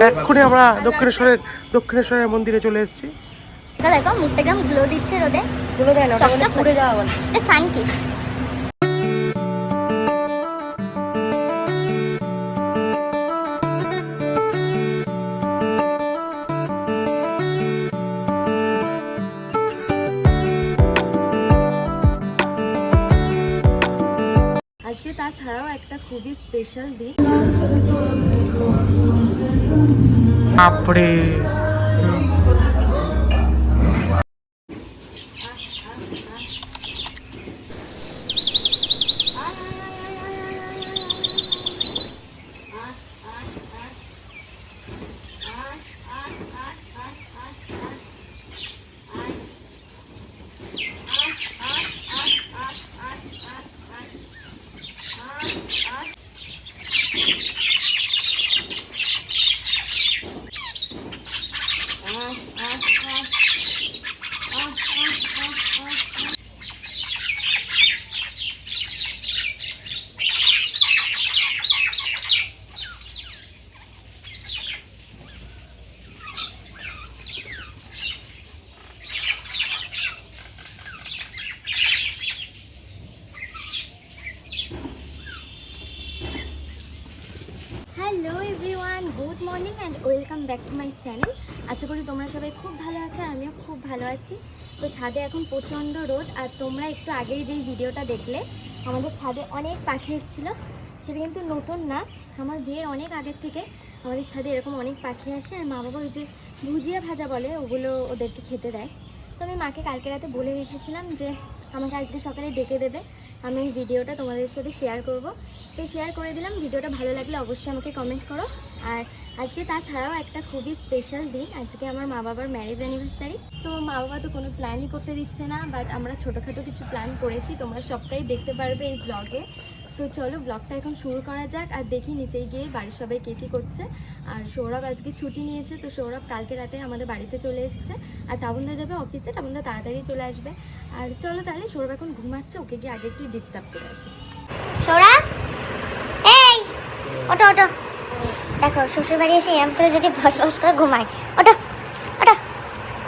এক্ষুনি আমরা দক্ষিণেশ্বরের মন্দিরে চলে এসেছি। দেখো মুখটা একদম গ্লো দিচ্ছে রোদে। গ্লো দেয় না, ওটা পুড়ে যাওয়া বলে। সানকিস। আজকে তাছাড়াও একটা খুবই স্পেশাল দিন। বাপরে hello everyone, good morning and welcome back to my channel. আশা করি তোমরা সবাই খুব ভালো আছো আর আমিও খুব ভালো আছি। তো ছাদে এখন প্রচণ্ড রোদ, আর তোমরা একটু আগেই যেই ভিডিওটা দেখলে আমাদের ছাদে অনেক পাখি এসেছিলো, সেটা কিন্তু নতুন না, আমার বিয়ের অনেক আগের থেকে আমাদের ছাদে এরকম অনেক পাখি আসে। আর মা বাবা ওই যে ভুজিয়া ভাজা বলে, ওগুলো ওদেরকে খেতে দেয়। তো আমি মাকে কালকে রাতে বলে রেখেছিলাম যে আমাকে আজকে সকালে ডেকে দেবে, আমি এই ভিডিওটা তোমাদের সাথে শেয়ার করব। তো শেয়ার করে দিলাম। ভিডিওটা ভালো লাগলে অবশ্যই আমাকে কমেন্ট করো। আর আজকে তাছাড়াও একটা খুবই স্পেশাল দিন, আজকে আমার মা বাবার ম্যারেজ অ্যানিভার্সারি। তো মা বাবা তো কোনো প্ল্যানই করতে দিচ্ছে না, বাট আমরা ছোটোখাটো কিছু প্ল্যান করেছি, তোমরা সবটাই দেখতে পারবে এই ব্লগে। তো চলো ব্লগটা এখন শুরু করা যাক, আর দেখি নিচেই গিয়ে বাড়ির সবাই কে কী করছে। আর সৌরভ আজকে ছুটি নিয়েছে, তো সৌরভ কালকে রাতে আমাদের বাড়িতে চলে এসেছে। আর টাবুনদা যাবে অফিসে, টাবুনদা তাড়াতাড়ি চলে আসবে। আর চলো তাহলে, সৌরভ এখন ঘুমাচ্ছে, ওকে গিয়ে আগে একটু ডিস্টার্ব করে আসি। সৌরভ, এই ওটো ওটো। দেখো শ্বশুর বাড়ি এসে এরম করে যদি ভস ভস করে ঘুমায়, ওটো ওটো।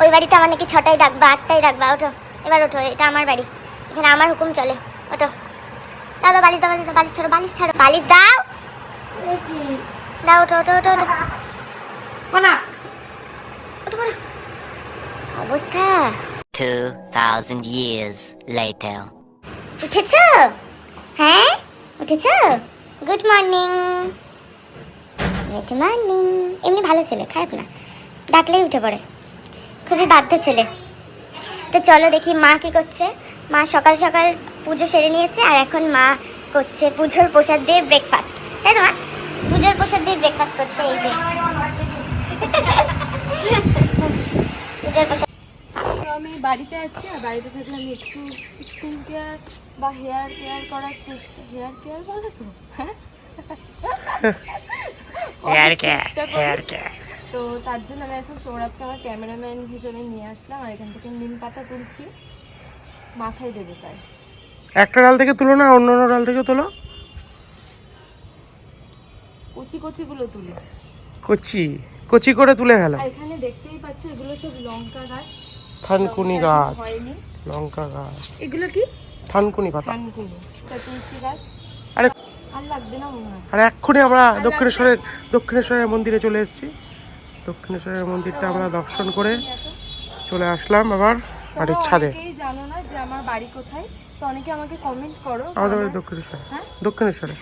ওই বাড়িতে আমার নাকি 6টায় ডাকবা, 8টায় ডাকবা, ওটো এবার ওঠো, এটা আমার বাড়ি, এখানে আমার হুকুম চলে, ওটো। দাও বালিশ দাও, বালিশ দাও, বালিশ ছাড়ো, বালিশ ছাড়ো, বালিশ দাও দাও, ওটো ওটো ওটো ওটো ওটো ওটো। অবস্থা 2000 years later. উঠেছ? হ্যাঁ উঠেছ? Good morning. Good morning. এমনি ভালো ছেলে, খারাপ না, ডাকলেই উঠে পড়ে, খুবই বাধ্য ছেলে। তো চলো দেখি মা কি করছে। মা সকাল সকাল পুজো সেরে নিয়েছে, আর এখন মা করছে পুজোর প্রসাদ দিয়ে ব্রেকফাস্ট, তাই তো মা? পুজোর প্রসাদ দিয়ে ব্রেকফাস্ট করছে, এই যে পুজোর প্রসাদ। তো আমি বাড়িতে আছি, আর বাড়িতে থাকলে আমি একটু স্কিন কেয়ার বা হেয়ার কেয়ার করার চেষ্টা, হেয়ার কেয়ার বলে তো, হ্যাঁ হেয়ার কেয়ার। তো তার জন্য আমি এখন সৌরভকে আমার ক্যামেরাম্যান হিসেবে নিয়ে আসলাম, আর এখান থেকে নিম পাতা তুলছি, মাথায় দেবে তাই। একটা ডাল থেকে তুলো না, অন্য অন্য ডাল থেকে তোলো। কচি কচিগুলো তুলি, কচি কচি করে তুলে ফেলো। আর এখানে দেখতেই পাচ্ছ এগুলো সব লঙ্কা গাছ, থানকুনি গাছ, হয়নি। লঙ্কা গাছ, এগুলো কি? থানকুনি পাতা। থানকুনি, তুলসী গাছ। আরে আর লাগবে না মনে হয়। আর এক্ষুনি আমরা দক্ষিণেশ্বরের মন্দিরে চলে এসেছি। দক্ষিণেশ্বরের মন্দিরটা আমরা দর্শন করে চলে আসলাম আবার বাড়ির ছাদে। অনেকেই জানো না যে আমার বাড়ি কোথায়, তো অনেকে আমাকে কমেন্ট করো। আমাদের বাড়ি দক্ষিণেশ্বরে। হ্যাঁ? দক্ষিণেশ্বরে।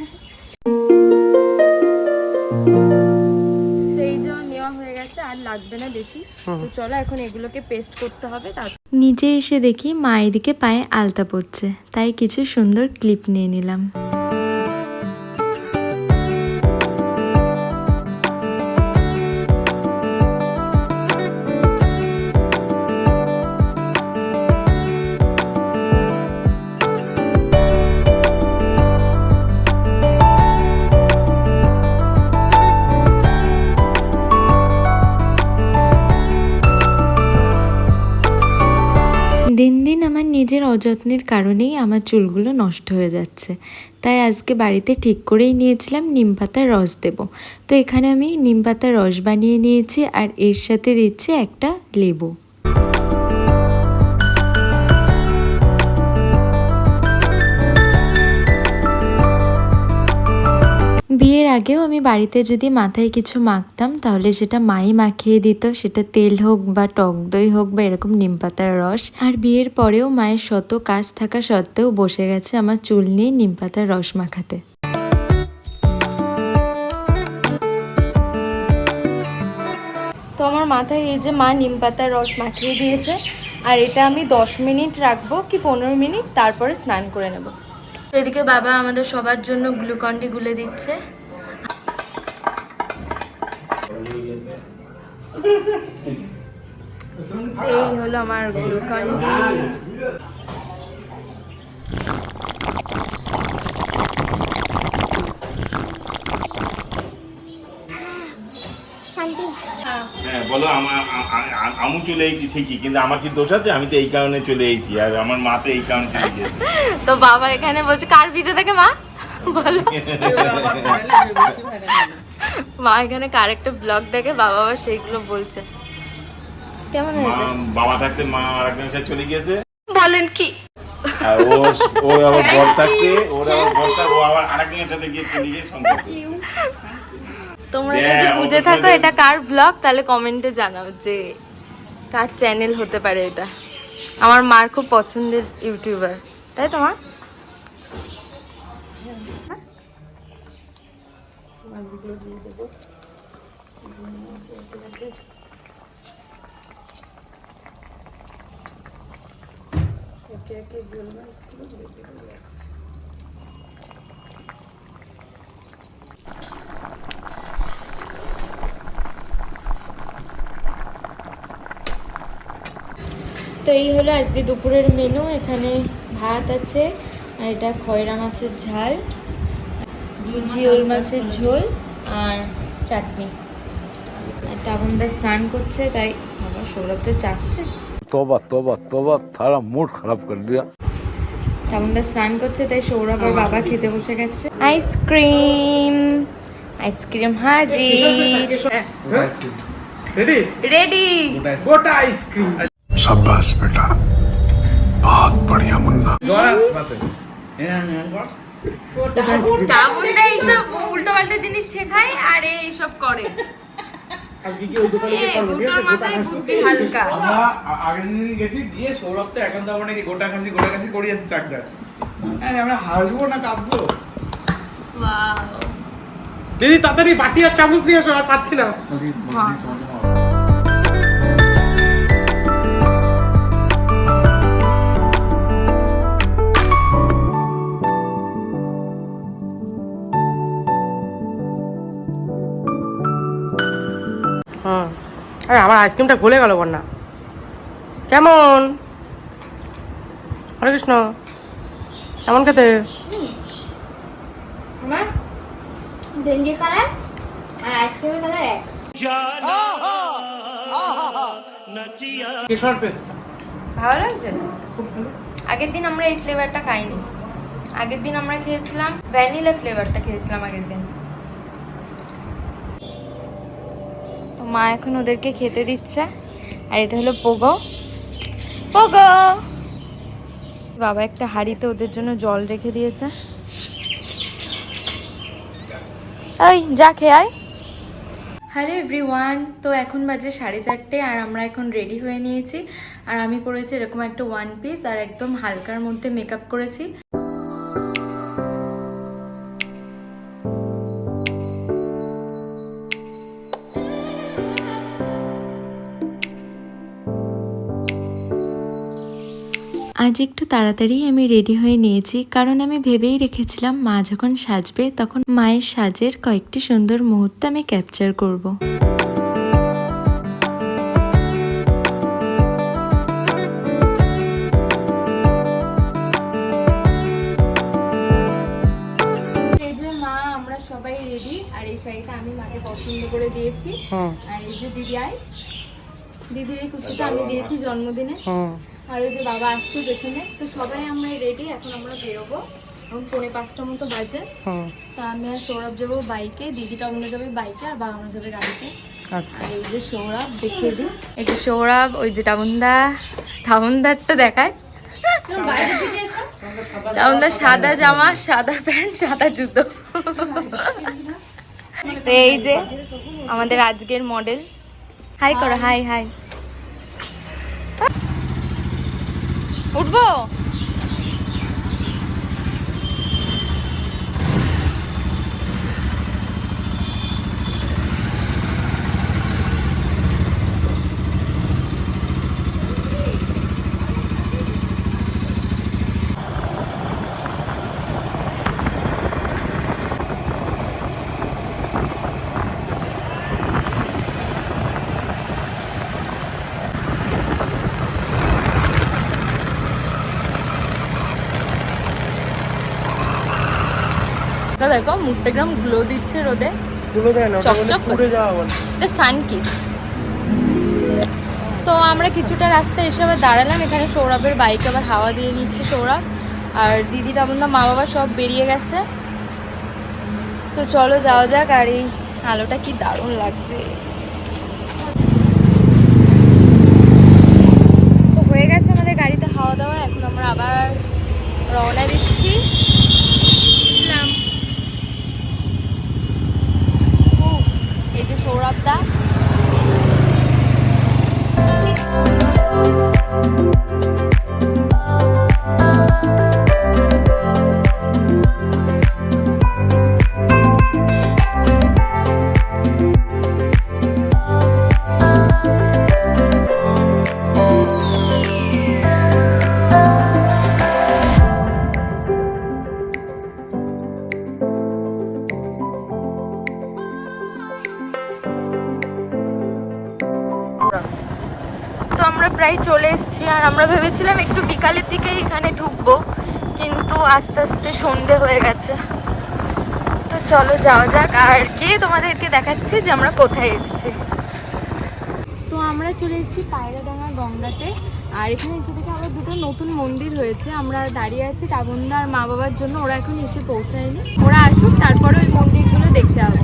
তো এই যে নেওয়া হয়ে গেছে, আর লাগবে না বেশি। তো চলো এখন এগুলোকে পেস্ট করতে হবে। নিচে এসে দেখি মা এদিকে পায়ে আলতা পড়ছে, তাই কিছু সুন্দর ক্লিপ নিয়ে নিলাম। দিন দিন আমার নিজের অযত্নের কারণেই আমার চুলগুলো নষ্ট হয়ে যাচ্ছে। তাই আজকে বাড়িতে ঠিক করেই নিয়েছিলাম নিম পাতার রস দেব। তো এখানে আমি নিম পাতার রস বানিয়ে নিয়েছি আর এর সাথে দিচ্ছি একটা লেবু। বিয়ের আগেও আমি বাড়িতে যদি মাথায় কিছু মাখতাম তাহলে সেটা মাই মাখিয়ে দিত, সেটা তেল হোক বা টক দই হোক বা এরকম নিমপাতার রস। আর বিয়ের পরেও মায়ের শত কাজ থাকা সত্ত্বেও বসে গেছে আমার চুল নিয়ে নিমপাতার রস মাখাতে। তো আমার মাথায় এই যে মা নিম পাতার রস মাখিয়ে দিয়েছে, আর এটা আমি 10 মিনিট রাখবো কি 15 মিনিট, তারপরে স্নান করে নেব। এদিকে বাবা আমাদের সবার জন্য গ্লুকন্ডি গুলে দিচ্ছে। এই হলো আমার গ্লুকন্ডি। হ্যাঁ বলো, আমি চলে এসেছি ঠিকই, কিন্তু আমার কি দোষ আছে? আমি তো এই কারণে চলে এসেছি, আর আমার মা তো এই কারণে চলে গিয়েছে। তো বাবা এখানে বলছে কার ভিডিও দেখে মা বলো। মা এখানে কার একটা ব্লগ দেখে, বাবা আবার সেইগুলো বলছে। কেমন হয়েছে? বাবা থাকতে মা আর একজনের সাথে চলে গিয়েছে, বলেন কি? আর ও আবার বর থাকতে ও আবার আরেকজনের সাথে গিয়ে চলে গিয়ে সংসার করছে। তোমরা যদি বুঝে থাকো এটা কার ব্লগ, তাহলে কমেন্টে জানাও যে কার চ্যানেল হতে পারে এটা। আমার মার খুব পছন্দের ইউটিউবার, তাই তোমার? তো এই হলো আজকে দুপুরের মেনু। এখানে ভাত আছে, আর এটা খয়রা মাছের ঝাল, জিওল মাছের ঝোল আর চাটনি। আর টাবনদা স্নান করছে, তাই আমার সৌরভটা চাটছে। तौबा तौबा तौबा थारा मूड खराब कर दिया। টাবনদা স্নান করছে, তাই সৌরভ আর বাবা খেতে বসে গেছে। আইসক্রিম আইসক্রিম হাজির, রেডি রেডি। গোটা আইসক্রিম। शाबाश बेटा, बहुत बढ़िया मुन्ना। টাবনদা এইসব উল্টো পাল্টা জিনিস শেখায় আর এইসব করে। আজকে কি ওই দোকানে গিয়ে করব? দুটোর মাথায় বুদ্ধি হালকা। আমরা আগের দিন গেছি, গিয়ে সৌরভ তো এখন তো আমরা নাকি গোটা খাসি করি যাচ্ছে চাকদা। আরে আমরা হাসবো না কাঁদবো? ওয়াও, দিদি তাড়াতাড়ি বাটি আর চামচ নিয়ে আসো, আর পাচ্ছি না। হ্যাঁ, আরে আমার আইসক্রিমটা গলে গেল বন্যা। কেমন? হরে কৃষ্ণ, কেমন খেতে? আমার গেঞ্জির কালার আর আইসক্রিমের কালার এক। কেশর পেস্ট ভালো লাগছে? আগের দিন আমরা এই ফ্লেভারটা খাইনি, আগের দিন আমরা খেয়েছিলাম ভ্যানিলা ফ্লেভারটা খেয়েছিলাম আগের দিন। তো মা এখন ওদেরকে খেতে দিচ্ছে, আর এটা হলো পোগো। পোগো বাবা একটা হাঁড়িতে ওদের জন্য জল রেখে দিয়েছে। এই যা খেয়ে আয়। হ্যালো এভরিওয়ান, তো এখন বাজে 4:30 আর আমরা এখন রেডি হয়ে নিয়েছি। আর আমি পরেছি এরকম একটা ওয়ান পিস আর একদম হালকার মধ্যে মেকআপ করেছি। আজ একটু তাড়াতাড়ি আমি রেডি হয়ে নিয়েছি, কারণ আমি ভেবেই রেখেছিলাম মা যখন সাজবে তখন মায়ের সাজের কয়েকটি সুন্দর মুহূর্ত আমি ক্যাপচার করব। এই যে মা আমরা সবাই রেডি, আর এই শাড়িটা আমি মাকে পছন্দ করে দিয়েছি। আর এই যে দিদি আয়, দিদির এই কুর্তিটা আমি দিয়েছি জন্মদিনে। আর ওই যে বাবা আসছে পেছনে। তো সবাই আমরা রেডি, এখন আমরা বেরোবো। এখন 4:45 মতো বাজে। হুম, তো আমি আর সৌরভ যাবো বাইকে, দিদিটা অন্য যাবে বাইকে, আর বাবা মা যাবে গাড়িতে। আচ্ছা। আর এই যে সৌরভ, দেখিয়ে দিই, এই যে সৌরভ, ওই যে টাউনদারটা দেখায়। বাইরের দিকে এসো। টাউনদার সাদা জামা, সাদা প্যান্ট, সাদা জুতো। তো এই যে আমাদের আজকের মডেল। হাই করো, হাই হাই। উঠবো? দেখো মুখটা একদম গ্লো দিচ্ছে রোদে, তুলে দেয় না, ওটা বলে চকচক পুড়ে করছে। যাওয়া বলে। এটা সানকিস। তো আমরা কিছুটা রাস্তা এসে আবার দাঁড়ালাম, এখানে সৌরভের বাইকে আবার হাওয়া দিয়ে নিচ্ছে সৌরভ। আর দিদিটা আপনার মা বাবা সব বেরিয়ে গেছে। তো চলো যাওয়া যাক। আর এই আলোটা কি দারুণ লাগছে। তো হয়ে গেছে আমাদের গাড়িতে হাওয়া দাওয়া, এখন আমরা আবার রওনা দিচ্ছি। এই যে সৌরভ দা। তো আমরা প্রায় চলে এসেছি, আর আমরা ভেবেছিলাম একটু বিকালের দিকে এখানে ঢুকবো, কিন্তু আস্তে আস্তে সন্ধে হয়ে গেছে। তো চলো যাওয়া যাক, আর গিয়ে তোমাদেরকে দেখাচ্ছি যে আমরা কোথায় এসেছি। তো আমরা চলে এসেছি পায়রাডাঙ্গা গঙ্গাতে। আর এখানে এসে থেকে আবার দুটো নতুন মন্দির হয়েছে। আমরা দাঁড়িয়ে আছি টাবন্দা আর মা বাবার জন্য, ওরা এখন এসে পৌঁছায়নি, ওরা আসুক তারপরে ওই মন্দিরগুলো দেখতে হবে।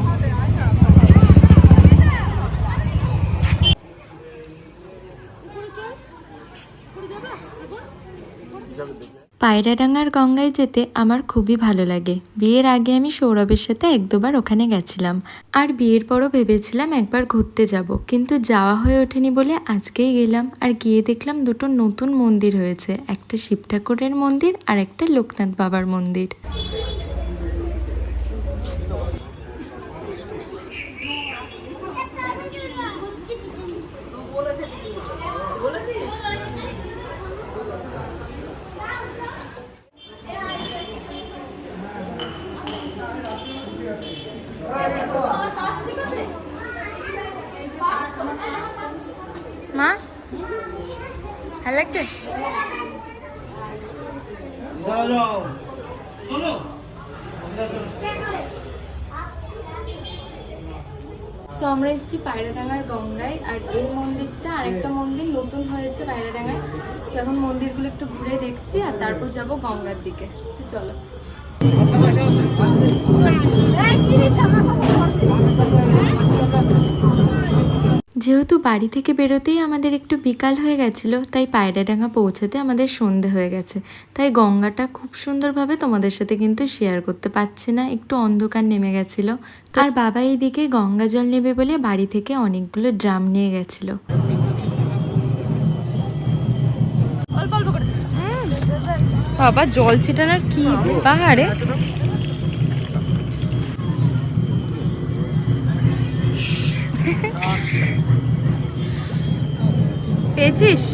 পায়রাডাঙ্গার গঙ্গায় যেতে আমার খুবই ভালো লাগে। বিয়ের আগে আমি সৌরভের সাথে 1-2 বার ওখানে গেছিলাম, আর বিয়ের পরও ভেবেছিলাম একবার ঘুরতে যাব, কিন্তু যাওয়া হয়ে ওঠেনি বলে আজকেই গেলাম। আর গিয়ে দেখলাম দুটো নতুন মন্দির হয়েছে, একটা শিব ঠাকুরের মন্দির আর একটা লোকনাথ বাবার মন্দির। মা ভালো লাগছে? তো আমরা এসেছি পায়রাডাঙ্গার গঙ্গায়, আর এই মন্দিরটা আরেকটা মন্দির নতুন হয়েছে পায়রাডাঙ্গায়। তো এখন মন্দিরগুলো একটু ঘুরে দেখছি, আর তারপর যাব গঙ্গার দিকে। তো চলো। যেহেতু বাড়ি থেকে বেরোতেই আমাদের একটু বিকাল হয়ে গেছিলো, তাই পায়রাডাঙ্গা পৌঁছাতে আমাদের সন্ধে হয়ে গেছে। তাই গঙ্গাটা খুব সুন্দরভাবে তোমাদের সাথে কিন্তু শেয়ার করতে পারছি না, একটু অন্ধকার নেমে গেছিলো। আর বাবা এইদিকে গঙ্গা জল নেবে বলে বাড়ি থেকে অনেকগুলো ড্রাম নিয়ে গেছিলো। বাবা জল ছিটানোর কি পাহাড়ে। পেয়েছিস?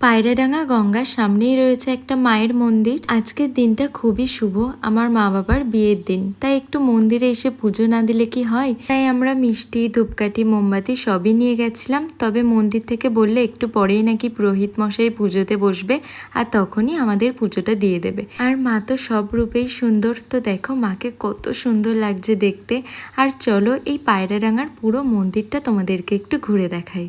পায়রাডাঙ্গা গঙ্গার সামনেই রয়েছে একটা মায়ের মন্দির। আজকের দিনটা খুবই শুভ, আমার মা বাবার বিয়ের দিন, তাই একটু মন্দিরে এসে পুজো না দিলে কি হয়। তাই আমরা মিষ্টি, ধূপকাঠি, মোমবাতি সবই নিয়ে গেছিলাম। তবে মন্দির থেকে বললে একটু পরেই নাকি পুরোহিত মশাই পুজোতে বসবে, আর তখনই আমাদের পুজোটা দিয়ে দেবে। আর মা তো সব রূপেই সুন্দর, তো দেখো মাকে কত সুন্দর লাগছে দেখতে। আর চলো এই পায়রাডাঙ্গার পুরো মন্দিরটা তোমাদেরকে একটু ঘুরে দেখাই।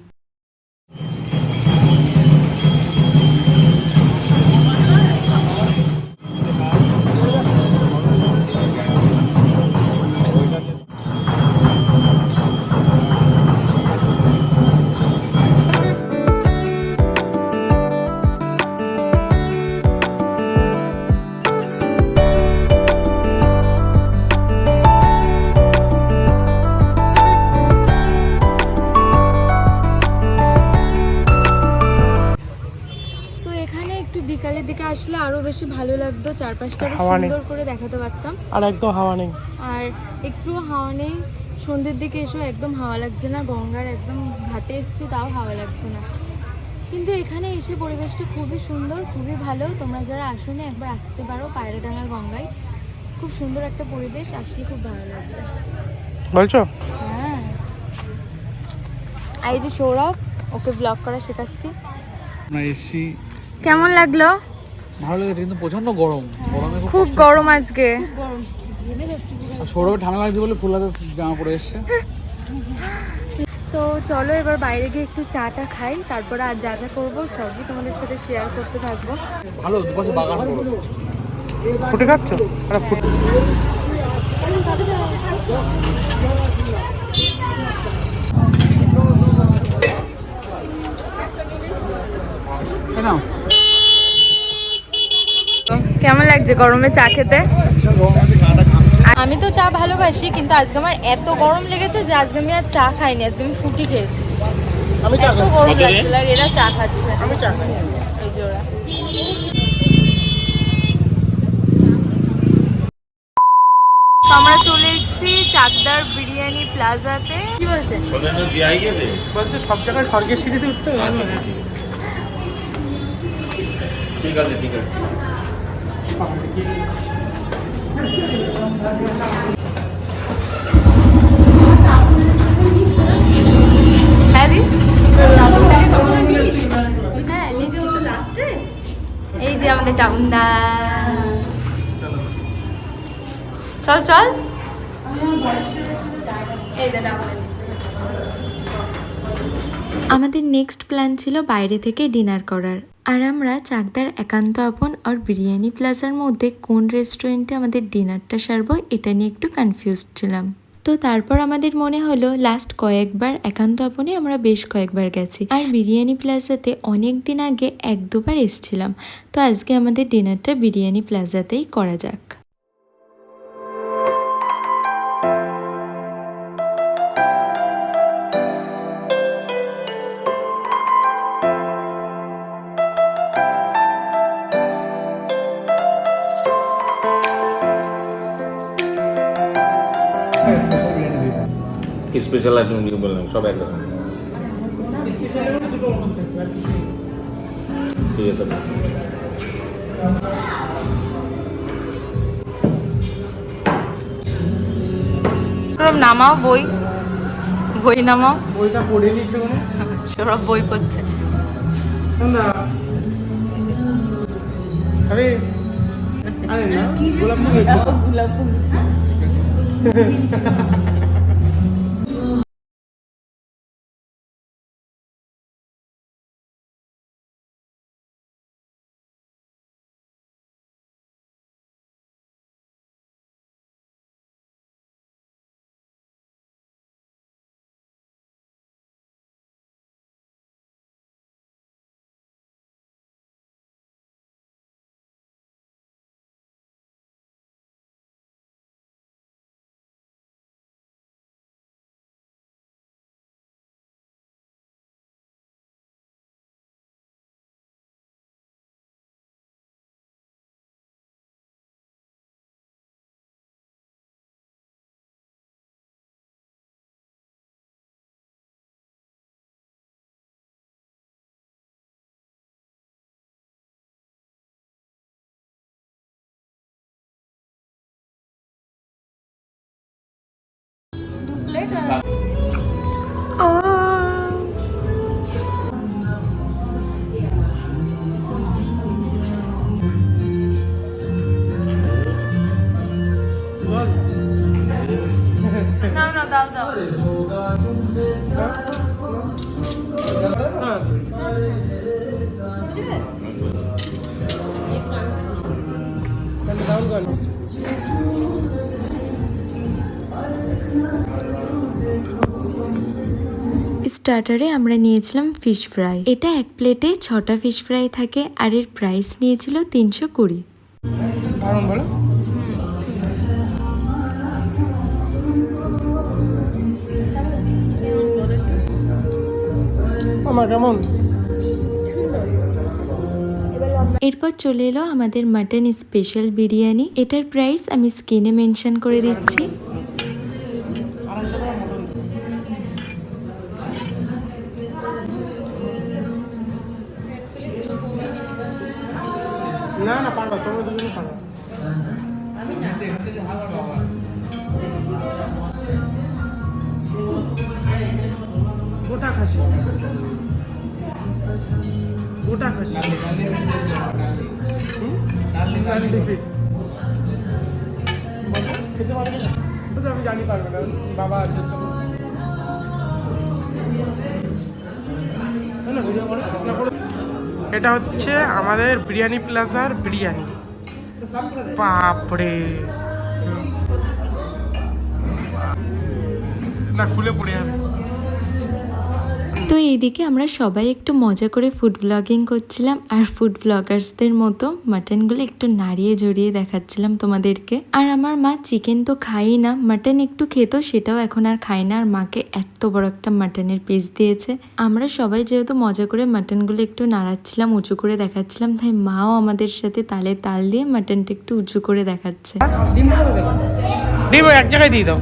তো এখানে একটু বিকালের দিকে আসলে আরো বেশি ভালো লাগতো, চারপাশটা আরো হাওয়া নেই। সুন্দর করে দেখাতে পারতাম। আর একদম হাওয়া নেই। আর একটু হাওয়া নেই, সন্ধ্যের দিকে এসেও একদম হাওয়া লাগছে না। গঙ্গার একদম ঘাটে এসেছি তাও হাওয়া লাগছে না, কিন্তু এখানে এসে পরিবেশটা খুবই সুন্দর, খুবই ভালো। তোমরা যারা আসোনি একবার আসতে পারো পায়রাডাঙ্গার গঙ্গায়, খুব সুন্দর একটা পরিবেশ, আসলে খুব ভালো লাগবে। বলছো? হ্যাঁ, আর এই যে সৌরভ, ওকে ব্লগ করা শেখাচ্ছি। আমরা এসছি, কেমন লাগলো? ভালো লেগেছে, কিন্তু প্রচন্ড গরম, গরমে খুব গরম আজকে। সৌরভে ঠান্ডা লাগছে বলে ফুল হাতে জামা পরে এসছে। তো চলো এবার বাইরে গিয়ে একটু চাটা খাই, তারপরে আর যা যা করবো সবই তোমাদের সাথে শেয়ার করতে থাকবো। ভালো, দুপাশে বাগান পুরো। ফুটে খাচ্ছ? আরে ফুটে। নাও, কেমন লাগছে গরমে চা খেতে? আমি তো চা ভালোবাসি, কিন্তু আজকে আমার এত গরম লেগেছে যে আজকে আমি আর চা খাইনি, আজকে আমি ফুটি খেয়েছি। এত গরম লাগছিল, আর এরা চা খাচ্ছে। আমি চা খাই। এই যে ওরা। তো আমরা চলে এসেছি চাকদার বিরিয়ানি প্লাজাতে। কি বলছে? বলছে সব জায়গায় স্বর্গের সিঁড়িতে উঠতে হবে। ঠিক আছে, ঠিক আছে। হ্যাঁ দি? হ্যাঁ, নিচ্ছি তো লাস্টে। এই যে আমাদের টাউনদা, চল চল। এই দাদা আমাদের নিচ্ছে। আমাদের নেক্সট প্ল্যান ছিল বাইরে থেকে ডিনার করার। আর আমরা চাকদার একান্ত আপন আর বিরিয়ানি প্লাজার মধ্যে কোন রেস্টুরেন্টে আমাদের ডিনারটা সারবো এটা নিয়ে একটু কনফিউজড ছিলাম। তো তারপর আমাদের মনে হলো লাস্ট কয়েকবার একান্ত আপনে আমরা বেশ কয়েকবার গেছি, আর বিরিয়ানি প্লাজাতে অনেক দিন আগে 1-2বার এসেছিলাম। তো আজকে আমাদের ডিনারটা বিরিয়ানি প্লাজাতেই করা যাক। স্পেশাল আইটেম দিয়ে বললাম সব একরকম। ঠিক আছে, নামাও বই, বই নামাও। বইটা পড়ে নিতে হবে। সৌরভ বই পড়ছে। না আরে আরে না গোলাপ ফুল নাও না, দাও দাও। স্টার্টারে আমরা নিয়েছিলাম ফিশ ফ্রাই। এটা এক প্লেটে 6টা ফিশ ফ্রাই থাকে আর এর প্রাইস নিয়েছিল 320। দারুণ বলো। আমার কেমন? এরপর চলে এলো আমাদের মাটন স্পেশাল বিরিয়ানি। এটার প্রাইস আমি স্ক্রিনে মেনশন করে দিচ্ছি। না না, পারবা, তোমরা দুজনে পারবা। গোটা খাসি, গোটা খাসি, নাল্লি পিস। খেতে পারবে না? তো আমি জানি পারবে না, বাবা আছে। চলো ভিডিও করে। এটা হচ্ছে আমাদের বিরিয়ানি প্লাজার বিরিয়ানি। বাপরে, না খুলে পড়ে যাবে। তো এইদিকে আমরা সবাই একটু মজা করে ফুড ব্লগিং করছিলাম আর ফুড ব্লগার্সদের মতো মাটনগুলো একটু নাড়িয়ে জড়িয়ে দেখাচ্ছিলাম তোমাদেরকে। আর আমার মা চিকেন তো খাই না, মাটন একটু খেত, সেটাও এখন আর খায় না। আর মাকে এত বড় একটা মাটনের পিস দিয়েছে। আমরা সবাই যেহেতু মজা করে মাটনগুলো একটু নাড়াচ্ছিলাম, উঁচু করে দেখাচ্ছিলাম, তাই মাও আমাদের সাথে তালে তাল দিয়ে মাটনটা একটু উঁচু করে দেখাচ্ছে। ডিম এক জায়গায় দিয়ে দাও।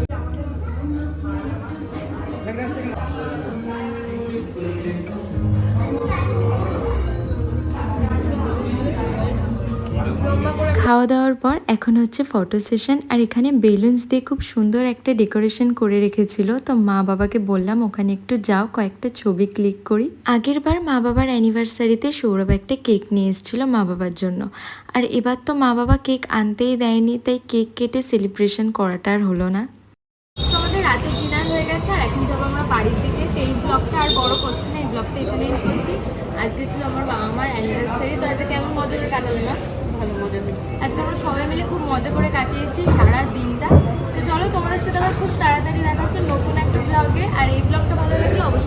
খাওয়া দাওয়ার পর এখন হচ্ছে ফটো সেশন। আর এখানে বেলুনস দিয়ে খুব সুন্দর একটা ডেকোরেশন করে রেখেছিল। তো মা বাবাকে বললাম ওখানে একটু যাও, কয়েকটা ছবি ক্লিক করি। আগের বার মা বাবার অ্যানিভার্সারিতে সৌরভ একটা কেক নিয়ে এসেছিল মা বাবার জন্য। আর এবার তো মা বাবা কেক আনতেই দেয়নি, তাই কেক কেটে সেলিব্রেশন করাটা আর হলো না। তো আমাদের রাতে ডিনার হয়ে গেছে আর এখন যাবো আমরা বাড়ির দিকে। তো এই ব্লগটা আর বড় করছি না, এই ব্লগটা এখানেই করছি। আজকে ছিল আমার বাবা মার অ্যানিভার্সারি। তো আজকে কেমন মজা করে কাটালে না? ভালো মজা হয়েছে। আজকে আমরা সবাই মিলে খুব মজা করে কাটিয়েছি সারা দিনটা। তো চলো তোমাদের সাথে আবার খুব তাড়াতাড়ি দেখা হচ্ছে নতুন একটা ব্লগে। আর এই ব্লগটা ভালো লাগলে অবশ্যই